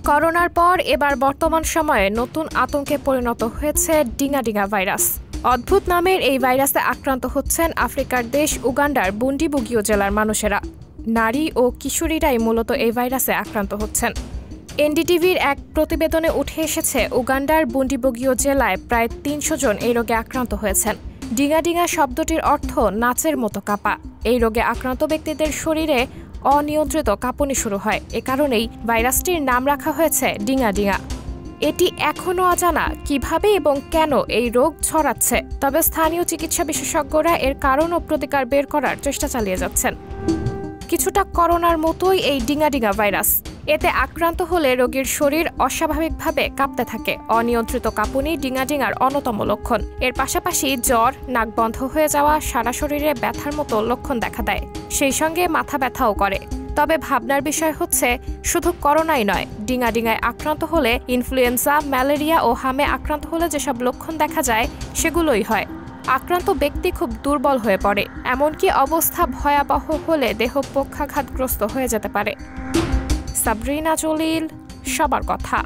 করোনার পর এবার বর্তমান সময়ে নতুন আতঙ্কে পরিণত হয়েছে ডিঙা ভাইরাস। অদ্ভুত নামের এই ভাইরাসে আক্রান্ত হচ্ছেন আফ্রিকার দেশ উগান্ডার বুন্ডিবুগিও জেলার মানুষেরা। নারী ও কিশোরীরাই মূলত এই ভাইরাসে আক্রান্ত হচ্ছেন। এনডিটিভির এক প্রতিবেদনে উঠে এসেছে উগান্ডার বুন্ডিবুগিও জেলায় প্রায় ৩০০ জন এই রোগে আক্রান্ত হয়েছেন। ডিঙা শব্দটির অর্থ নাচের মতো কাঁপা। এই রোগে আক্রান্ত ব্যক্তিদের শরীরে অনিয়ন্ত্রিত কাঁপুনি শুরু হয়। এ কারণেই ভাইরাসটির নাম রাখা হয়েছে ডিঙা। এটি এখনও অজানা কিভাবে এবং কেন এই রোগ ছড়াচ্ছে, তবে স্থানীয় চিকিৎসা বিশেষজ্ঞরা এর কারণ ও প্রতিকার বের করার চেষ্টা চালিয়ে যাচ্ছেন। কিছুটা করোনার মতোই এই ডিঙা ভাইরাস। এতে আক্রান্ত হলে রোগীর শরীর অস্বাভাবিকভাবে কাঁপতে থাকে। অনিয়ন্ত্রিত কাঁপুনি ডিঙার অন্যতম লক্ষণ। এর পাশাপাশি জ্বর, নাক বন্ধ হয়ে যাওয়া, সারা শরীরে ব্যথার মতো লক্ষণ দেখা দেয়। সেই সঙ্গে মাথা ব্যথাও করে। তবে ভাবনার বিষয় হচ্ছে শুধু করোনাই নয়, ডিঙায় আক্রান্ত হলে ইনফ্লুয়েঞ্জা, ম্যালেরিয়া ও হামে আক্রান্ত হলে যেসব লক্ষণ দেখা যায় সেগুলোই হয়। আক্রান্ত ব্যক্তি খুব দুর্বল হয়ে পড়ে, এমনকি অবস্থা ভয়াবহ হলে দেহ পক্ষাঘাতগ্রস্ত হয়ে যেতে পারে। সাবরিনা জলিল, সবার কথা।